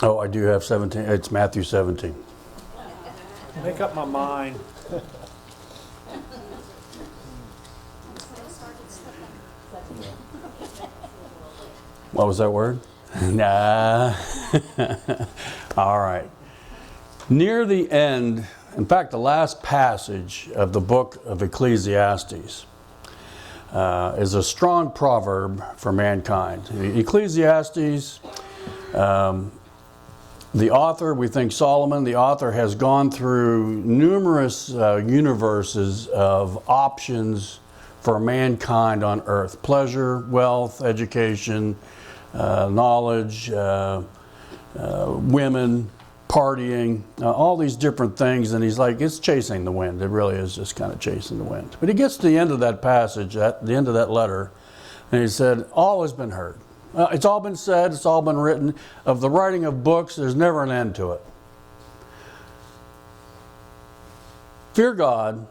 Oh, I do have 17. It's Matthew 17. Make up my mind. What was that word? Nah. All right. Near the end, in fact, the last passage of the book of Ecclesiastes is a strong proverb for mankind. Ecclesiastes, the author, we think Solomon, the author has gone through numerous universes of options for mankind on earth. Pleasure, wealth, education, knowledge, women, partying, all these different things. And he's like, it's chasing the wind. It really is just kind of chasing the wind. But he gets to the end of that passage, at the end of that letter, and he said, all has been heard. It's all been said, it's all been written. Of the writing of books, there's never an end to it. Fear God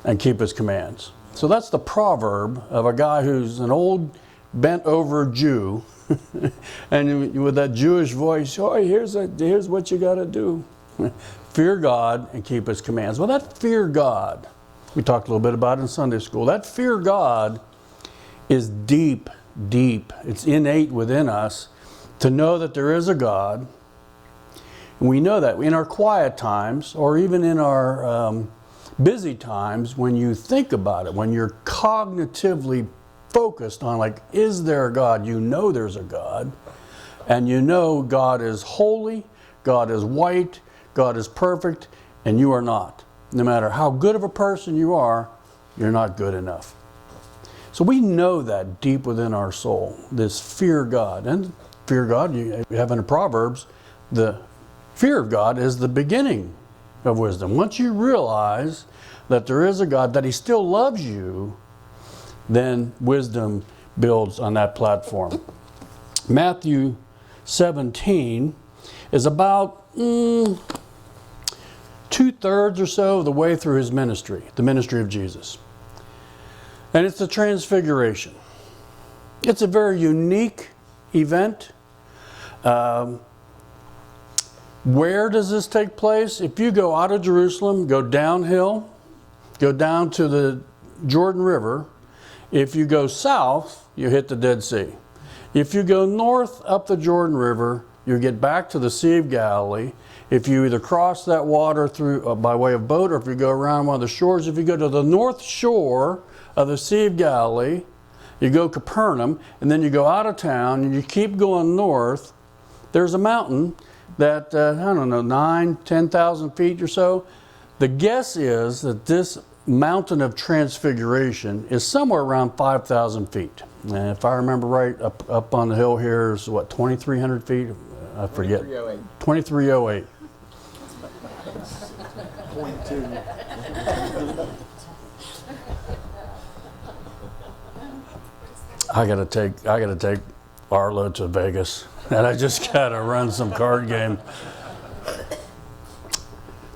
and keep His commands. So that's the proverb of a guy who's an old, bent-over Jew, and with that Jewish voice, oh, here's what you got to do. Fear God and keep His commands. Well, that fear God, we talked a little bit about in Sunday school, that fear God is deep, deep. It's innate within us to know that there is a God. And we know that in our quiet times, or even in our busy times, when you think about it, when you're cognitively focused on, like, is there a God? You know there's a God, and you know God is holy, God is white, God is perfect, and you are not. No matter how good of a person you are, you're not good enough. So we know that deep within our soul, this fear God. And fear God, you have in the Proverbs, the fear of God is the beginning of wisdom. Once you realize that there is a God, that He still loves you, then wisdom builds on that platform. Matthew 17 is about 2/3 or so of the way through His ministry, the ministry of Jesus. And it's the Transfiguration. It's a very unique event. Where does this take place? If you go out of Jerusalem, go downhill, go down to the Jordan River. If you go south, you hit the Dead Sea. If you go north up the Jordan River, you get back to the Sea of Galilee. If you either cross that water through by way of boat, or if you go around one of the shores, if you go to the north shore of the Sea of Galilee, you go Capernaum, and then you go out of town, and you keep going north, there's a mountain that, I don't know, 10,000 feet or so. The guess is that this mountain of Transfiguration is somewhere around 5,000 feet. And if I remember right, up on the hill here is what, 2,300 feet? I forget. 2308. 2308. I gotta take Arlo to Vegas, and I just gotta run some card game.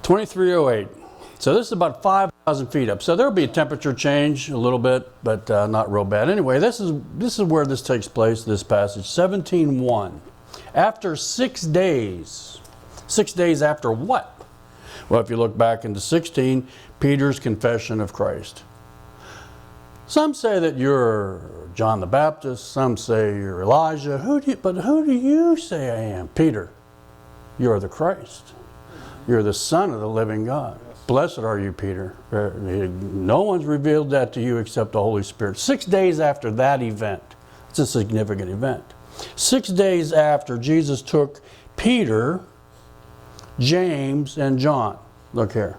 2308. So this is about 5,000 feet up. So there'll be a temperature change a little bit, but not real bad. Anyway, this is where this takes place. This passage, 17:1. After 6 days. 6 days after what? Well, if you look back into 16, Peter's confession of Christ. Some say that you're John the Baptist. Some say you're Elijah. But who do you say I am? Peter, you're the Christ. You're the Son of the living God. Blessed are you, Peter. No one's revealed that to you except the Holy Spirit. 6 days after that event, it's a significant event. 6 days after Jesus took Peter, James, and John. Look here.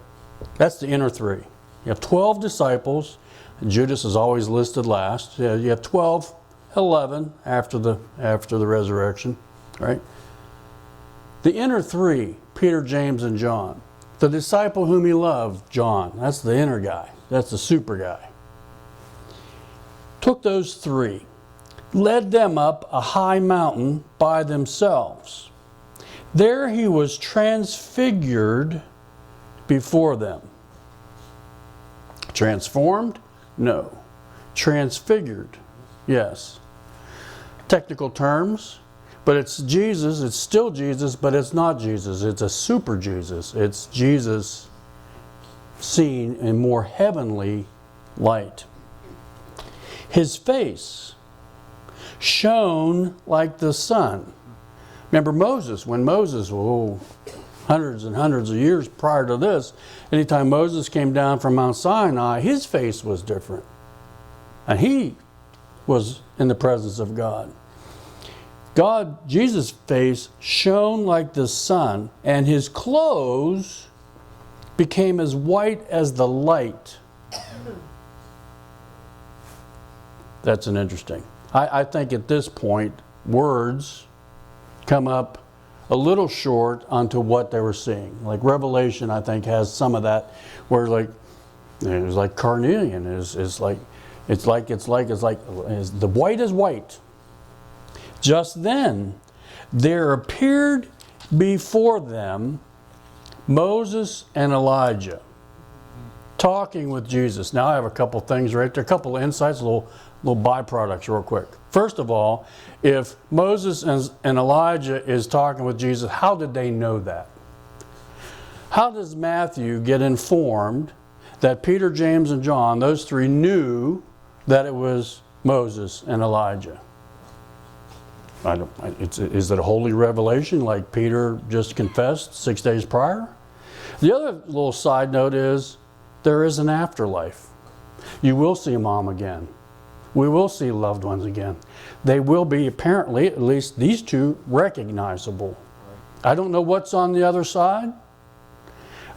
That's the inner three. You have 12 disciples. Judas is always listed last. You have 12, 11 after the resurrection, right? The inner three, Peter, James, and John. The disciple whom He loved, John. That's the inner guy. That's the super guy. Took those three, led them up a high mountain by themselves. There He was transfigured before them. Transformed? No. Transfigured? Yes. Technical terms. But it's Jesus, it's still Jesus, but it's not Jesus. It's a super Jesus. It's Jesus seen in more heavenly light. His face shone like the sun. Remember Moses, when Moses, hundreds and hundreds of years prior to this, anytime Moses came down from Mount Sinai, his face was different. And he was in the presence of God. Jesus' face shone like the sun, and his clothes became as white as the light. That's an interesting. I think at this point, words come up a little short onto what they were seeing. Like Revelation, I think, has some of that, where it was like carnelian, it's the white is white. Just then, there appeared before them Moses and Elijah talking with Jesus. Now I have a couple things right there, a couple of insights, little byproducts real quick. First of all, if Moses and Elijah is talking with Jesus, how did they know that? How does Matthew get informed that Peter, James, and John, those three, knew that it was Moses and Elijah? Is it a holy revelation like Peter just confessed 6 days prior? The other little side note is there is an afterlife. You will see mom again. We will see loved ones again. They will be, apparently, at least these two, recognizable. I don't know what's on the other side.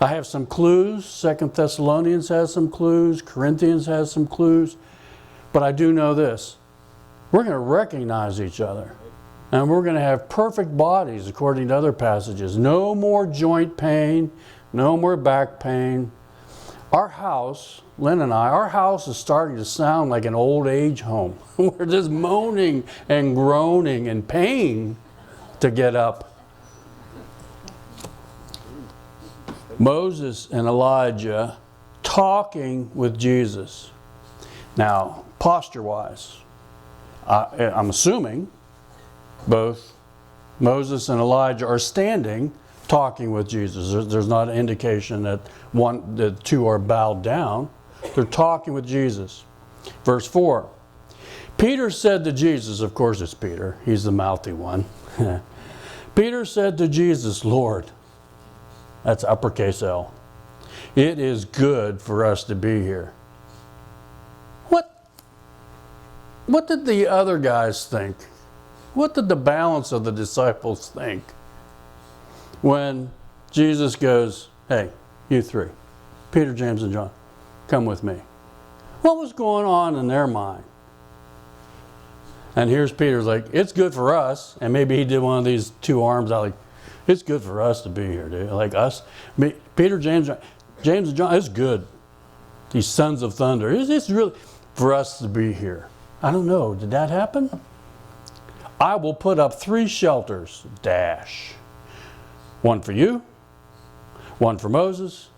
I have some clues. 2 Thessalonians has some clues. Corinthians has some clues. But I do know this. We're going to recognize each other. And we're going to have perfect bodies, according to other passages. No more joint pain. No more back pain. Our house, Lynn and I, our house is starting to sound like an old age home. We're just moaning and groaning in pain to get up. Moses and Elijah talking with Jesus. Now, posture-wise, I'm assuming both Moses and Elijah are standing talking with Jesus. There's not an indication that the two are bowed down. They're talking with Jesus. Verse 4. Peter said to Jesus, of course it's Peter, he's the mouthy one. Peter said to Jesus, Lord, that's uppercase L, it is good for us to be here. What did the other guys think? What did the balance of the disciples think when Jesus goes, hey, you three, Peter, James, and John, come with me? What was going on in their mind? And here's Peter's like, it's good for us. And maybe he did one of these two arms out like, it's good for us to be here, dude. Like us, Peter, James, and John, it's good. These sons of thunder. It's really for us to be here. I don't know. Did that happen? I will put up 3 shelters, dash. One for you, one for Moses,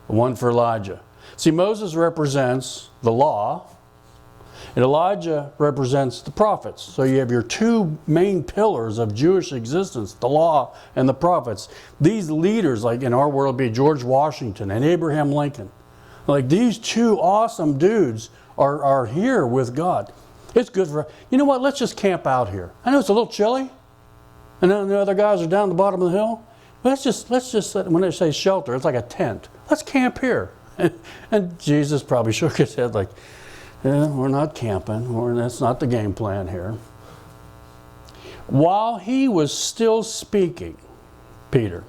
and one for Elijah. See, Moses represents the law, and Elijah represents the prophets. So you have your 2 main pillars of Jewish existence, the law and the prophets. These leaders, like in our world, be George Washington and Abraham Lincoln. Like these 2 awesome dudes are here with God. It's good for, you know what, let's just camp out here. I know it's a little chilly, and then the other guys are down the bottom of the hill. Let's just, when they say shelter, it's like a tent. Let's camp here. And Jesus probably shook his head like, yeah, we're not camping. That's not the game plan here. While he was still speaking, Peter,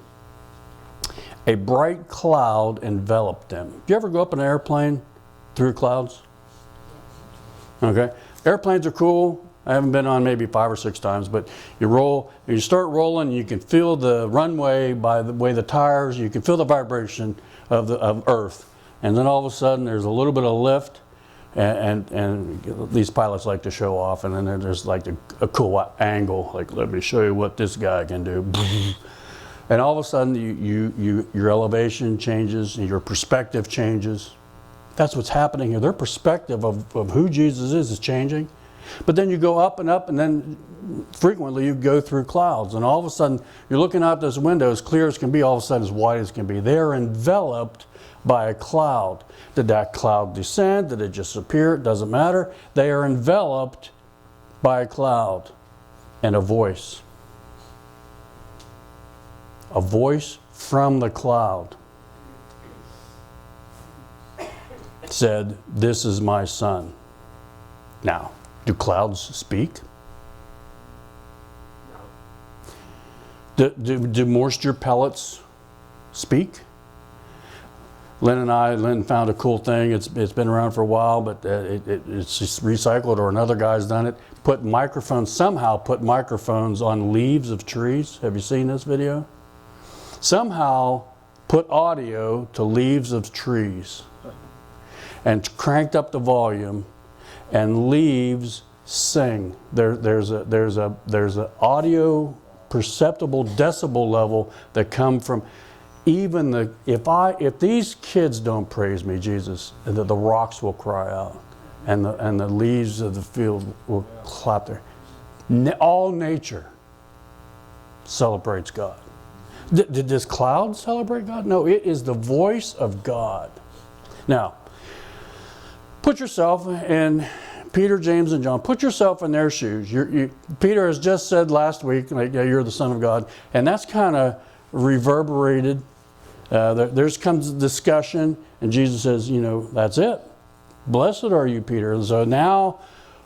a bright cloud enveloped them. Do you ever go up in an airplane through clouds? Okay. Airplanes are cool. I haven't been on maybe 5 or 6 times, but you start rolling, you can feel the runway by the way the tires, you can feel the vibration of Earth. And then all of a sudden there's a little bit of lift, and these pilots like to show off, and then there's like a cool angle, like let me show you what this guy can do. And all of a sudden your elevation changes, and your perspective changes. That's what's happening here. Their perspective of who Jesus is changing. But then you go up, and then frequently you go through clouds, and all of a sudden you're looking out this window as clear as can be, all of a sudden as white as can be. They're enveloped by a cloud. Did that cloud descend? Did it just appear? It doesn't matter. They are enveloped by a cloud and a voice. A voice from the cloud said, "This is my son." Now, do clouds speak? Do moisture pellets speak? Lynn found a cool thing. It's been around for a while, but it's just recycled, or another guy's done it. Somehow put microphones on leaves of trees. Have you seen this video? Somehow put audio to leaves of trees and cranked up the volume, and leaves sing. There's a audio perceptible decibel level that come from even if these kids don't praise me, Jesus, the rocks will cry out, and the leaves of the field will clap there. All nature celebrates God. Did this cloud celebrate God? No, it is the voice of God. Now, put yourself in Peter, James, and John. Put yourself in their shoes. Peter has just said last week, like, yeah, you're the Son of God. And that's kind of reverberated. There's comes discussion, and Jesus says, that's it. Blessed are you, Peter. And so now,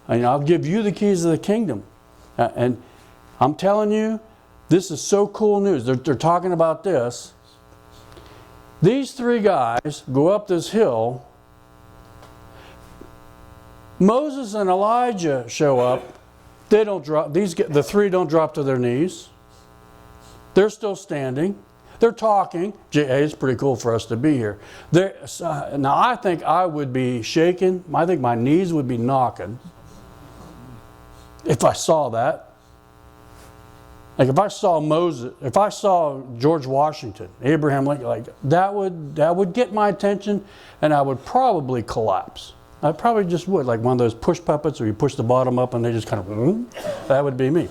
I'll give you the keys of the kingdom. And I'm telling you, this is so cool news. They're talking about this. These three guys go up this hill. Moses and Elijah show up. They don't drop. The three don't drop to their knees. They're still standing. They're talking. Hey, it's pretty cool for us to be here. Now, I think I would be shaking. I think my knees would be knocking if I saw that. Like if I saw Moses, if I saw George Washington, Abraham Lincoln, like that would get my attention, and I would probably collapse. I probably just would, like one of those push puppets where you push the bottom up and they just kind of, that would be me.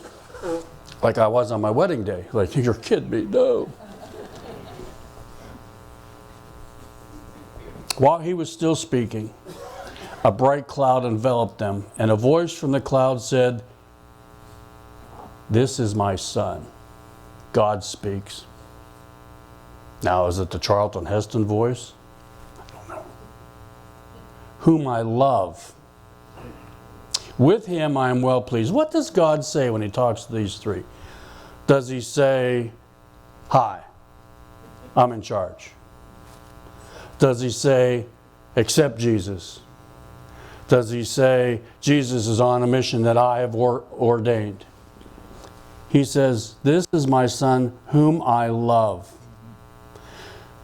Like I was on my wedding day. Like, you're kidding me, no. While he was still speaking, a bright cloud enveloped them, and a voice from the cloud said, "This is my son." God speaks. Now, is it the Charlton Heston voice? I don't know. "Whom I love. With him I am well pleased." What does God say when he talks to these three? Does he say, "Hi, I'm in charge"? Does he say, "Accept Jesus"? Does he say, "Jesus is on a mission that I have ordained"? He says, "This is my son whom I love."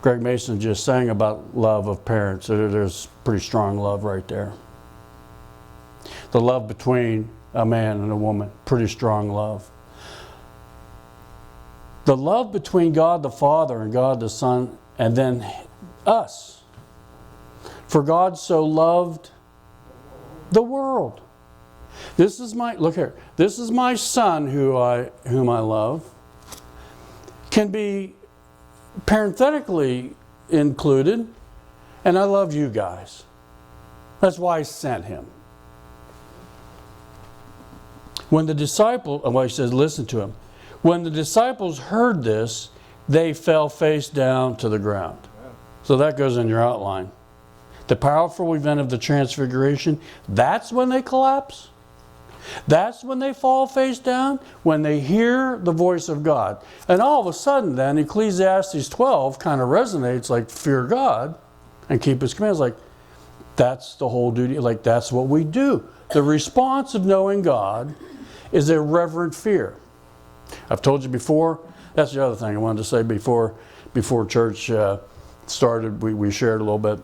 Greg Mason just sang about love of parents. There's pretty strong love right there. The love between a man and a woman, pretty strong love. The love between God the Father and God the Son, and then us. "For God so loved the world." This is my son whom I love. Can be parenthetically included, and I love you guys. That's why I sent him. When the disciples, he says, listen to him. When the disciples heard this, they fell face down to the ground. So that goes in your outline. The powerful event of the Transfiguration, that's when they collapse. That's when they fall face down, when they hear the voice of God. And all of a sudden then, Ecclesiastes 12 kind of resonates, like, fear God and keep his commands. Like, that's the whole duty, like that's what we do. The response of knowing God is a reverent fear. I've told you before, that's the other thing I wanted to say before church started, we shared a little bit.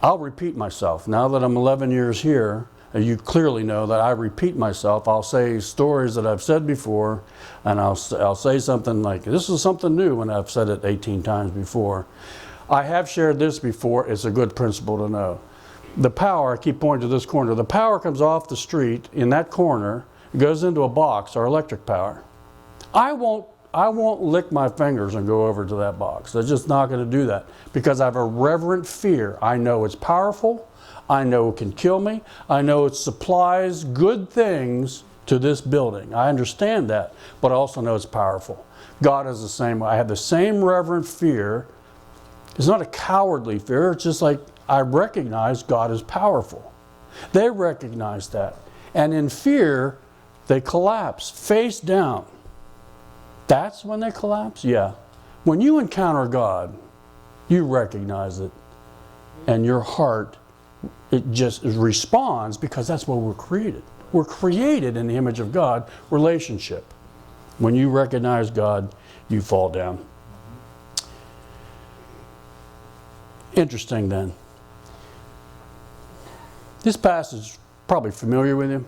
I'll repeat myself. Now that I'm 11 years here, you clearly know that I repeat myself. I'll say stories that I've said before, and I'll say something like, this is something new when I've said it 18 times before. I have shared this before. It's a good principle to know. the power, I keep pointing to this corner, the power comes off the street in that corner, goes into a box, our electric power. I won't lick my fingers and go over to that box. I'm just not going to do that because I have a reverent fear. I know it's powerful. I know it can kill me. I know it supplies good things to this building. I understand that, but I also know it's powerful. God is the same way. I have the same reverent fear. It's not a cowardly fear. It's just like I recognize God is powerful. They recognize that. And in fear, they collapse face down. That's when they collapse? Yeah. When you encounter God, you recognize it. And your heart, it just responds because that's what we're created. We're created in the image of God, relationship. When you recognize God, you fall down. Interesting then. This passage is probably familiar with you.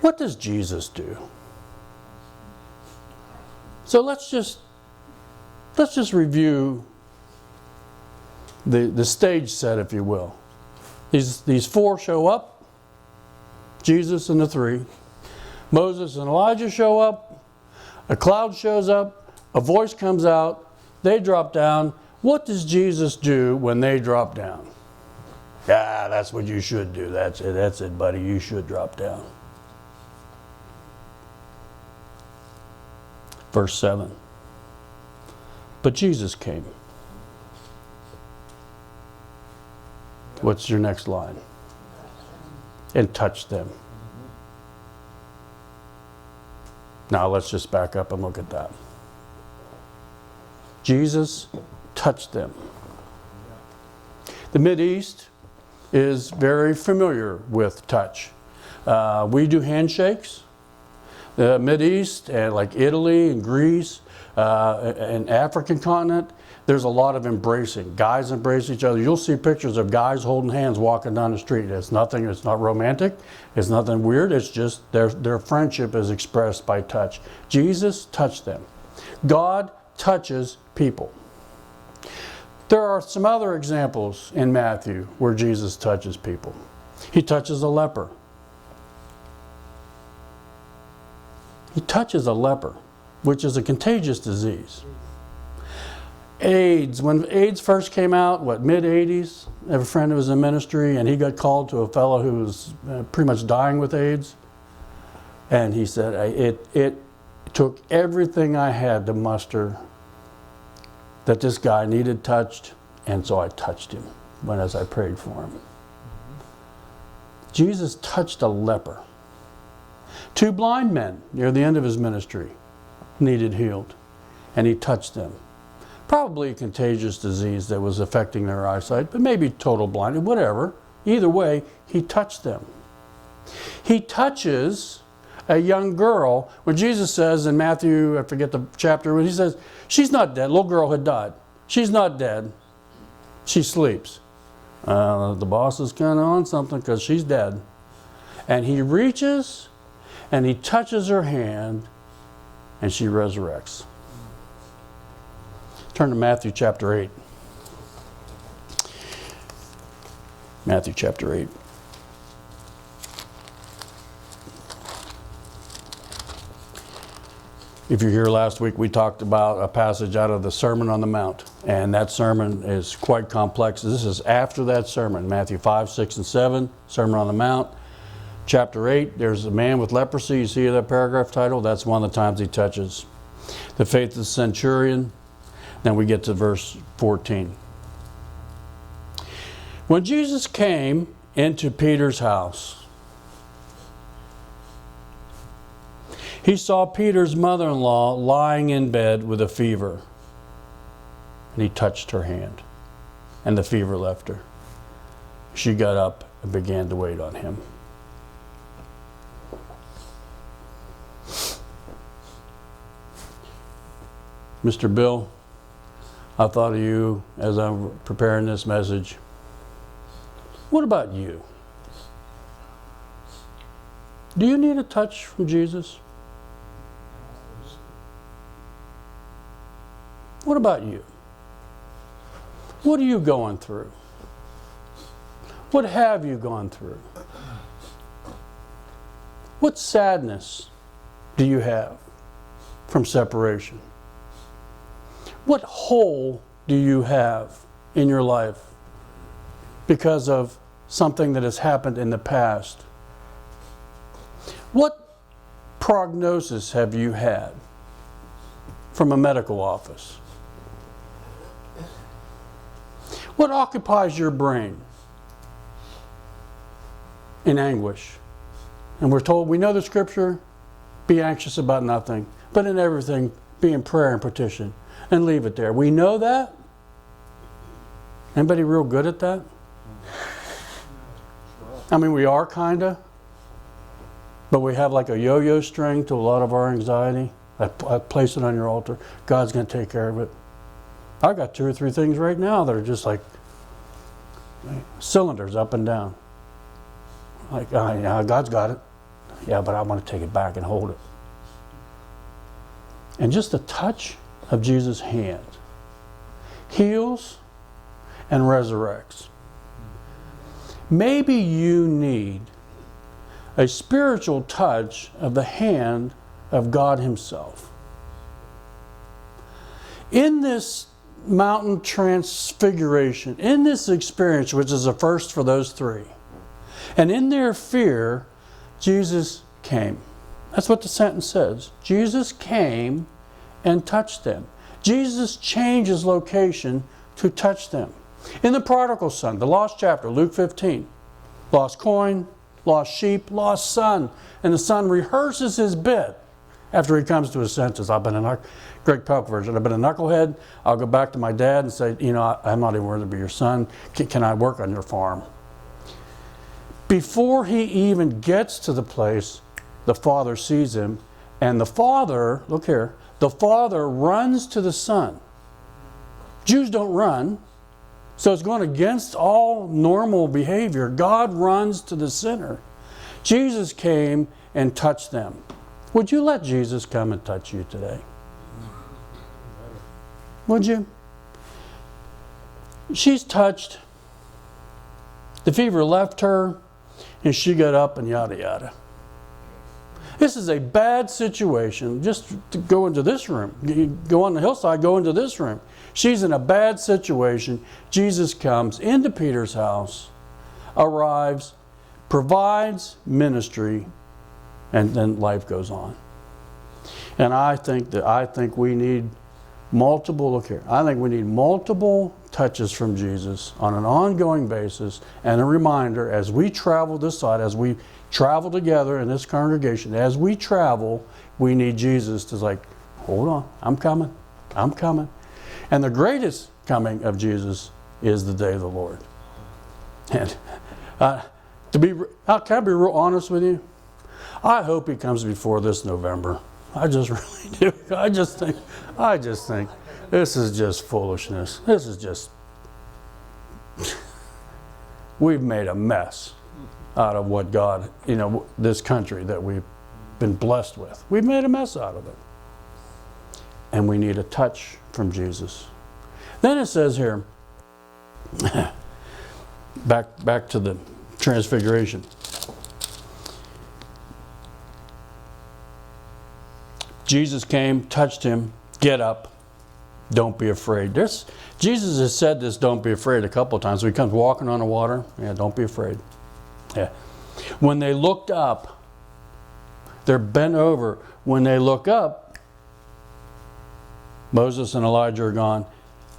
What does Jesus do? So let's just review the stage set, if you will. These four show up, Jesus and the three. Moses and Elijah show up, a cloud shows up, a voice comes out, they drop down. What does Jesus do when they drop down? Yeah, that's what you should do. That's it, buddy. You should drop down. Verse 7. But Jesus came. What's your next line? And touched them. Now let's just back up and look at that. Jesus touched them. The Mideast is very familiar with touch. We do handshakes. The Mideast, and like Italy and Greece, and African continent, there's a lot of embracing. Guys embrace each other. You'll see pictures of guys holding hands walking down the street. It's nothing, it's not romantic, it's nothing weird, it's just their friendship is expressed by touch. Jesus touched them. God touches people. There are some other examples in Matthew where Jesus touches people. He touches a leper. He touches a leper, which is a contagious disease. AIDS, when AIDS first came out, mid-80s, I have a friend who was in ministry and he got called to a fellow who was pretty much dying with AIDS. And he said, it took everything I had to muster that this guy needed touched, and so I touched him as I prayed for him. Jesus touched a leper. 2 blind men near the end of his ministry needed healed, and he touched them. Probably a contagious disease that was affecting their eyesight, but maybe total blindness, whatever. Either way, he touched them. He touches a young girl, when Jesus says in Matthew, I forget the chapter, when he says, she's not dead. Little girl had died. She's not dead. She sleeps. The boss is kind of on something because she's dead. And he reaches and he touches her hand and she resurrects. Turn to Matthew chapter 8. Matthew chapter 8. If you're here last week, we talked about a passage out of the Sermon on the Mount. And that sermon is quite complex. This is after that sermon, Matthew 5, 6, and 7, Sermon on the Mount. Chapter 8, there's a man with leprosy. You see that paragraph title? That's one of the times he touches. The faith of the centurion. Then we get to verse 14. When Jesus came into Peter's house, he saw Peter's mother-in-law lying in bed with a fever. And he touched her hand, and the fever left her. She got up and began to wait on him. Mr. Bill, I thought of you as I'm preparing this message. What about you? Do you need a touch from Jesus? What about you? What are you going through? What have you gone through? What sadness do you have from separation? What hole do you have in your life because of something that has happened in the past? What prognosis have you had from a medical office? What occupies your brain in anguish? And we're told, we know the scripture, be anxious about nothing, but in everything be in prayer and petition, and leave it there. We know that. Anybody real good at that? I mean, we are kinda, but we have like a yo-yo string to a lot of our anxiety. I place it on your altar. God's going to take care of it. I've got 2 or 3 things right now that are just like cylinders up and down. Like, yeah, God's got it. Yeah, but I want to take it back and hold it. And just the touch of Jesus' hand heals and resurrects. Maybe you need a spiritual touch of the hand of God Himself. In this mountain transfiguration, in this experience, which is a first for those 3, and in their fear, Jesus came. That's what the sentence says. Jesus came and touched them. Jesus changed His location to touch them. In the prodigal son, the lost chapter, Luke 15, lost coin, lost sheep, lost son. And the son rehearses his bit after he comes to his senses. Greg Pelk version, I've been a knucklehead. I'll go back to my dad and say, you know, I'm not even worthy to be your son. Can I work on your farm? Before he even gets to the place, the father sees him, and the father, look here, the father runs to the son. Jews don't run, so it's going against all normal behavior. God runs to the sinner. Jesus came and touched them. Would you let Jesus come and touch you today? Would you? She's touched. The fever left her, and she got up and yada yada. This is a bad situation. Just to go into this room. You go on the hillside, go into this room. She's in a bad situation. Jesus comes into Peter's house, arrives, provides ministry, and then life goes on. And I think we need multiple, look here, I think we need multiple touches from Jesus on an ongoing basis, and a reminder as we travel this side, as we travel together in this congregation, as we travel, we need Jesus to like, hold on, I'm coming, I'm coming. And the greatest coming of Jesus is the day of the Lord. And can I be real honest with you? I hope He comes before this November. I just really do. I just think this is just foolishness. This is just, we've made a mess out of what God, this country that we've been blessed with. We've made a mess out of it. And we need a touch from Jesus. Then it says here, back to the transfiguration. Jesus came, touched him, get up, don't be afraid. Jesus has said this, don't be afraid, a couple of times. When He comes walking on the water, yeah, don't be afraid. Yeah. When they looked up, they're bent over. When they look up, Moses and Elijah are gone.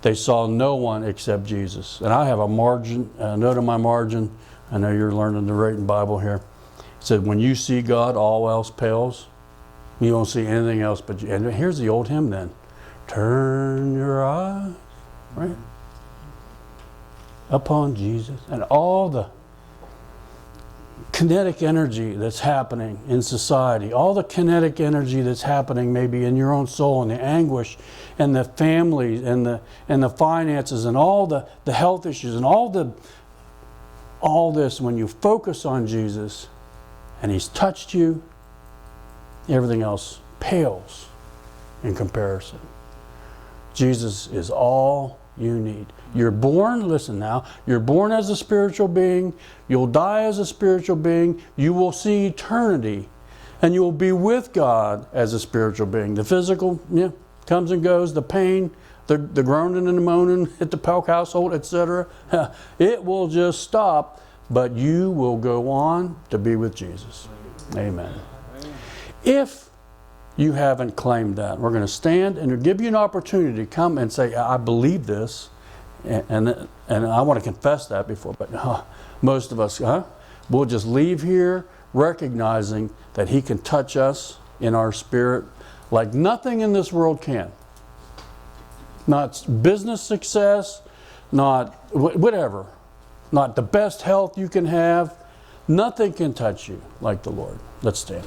They saw no one except Jesus. And I have a note on my margin. I know you're learning the writing Bible here. It said, when you see God, all else pales. You don't see anything else but you. And here's the old hymn then. Turn your eyes, right, upon Jesus. And all the kinetic energy that's happening in society, all the kinetic energy that's happening maybe in your own soul, and the anguish and the families and the finances and all the health issues and all this, when you focus on Jesus and He's touched you, everything else pales in comparison. Jesus is all you need. You're born, listen now, you're born as a spiritual being. You'll die as a spiritual being. You will see eternity. And you will be with God as a spiritual being. The physical, comes and goes. The pain, the groaning and the moaning at the Pelk household, etc. It will just stop. But you will go on to be with Jesus. Amen. If you haven't claimed that, we're going to stand and give you an opportunity to come and say, I believe this. And I want to confess that before, but most of us, we'll just leave here recognizing that He can touch us in our spirit like nothing in this world can. Not business success, not whatever, not the best health you can have. Nothing can touch you like the Lord. Let's stand.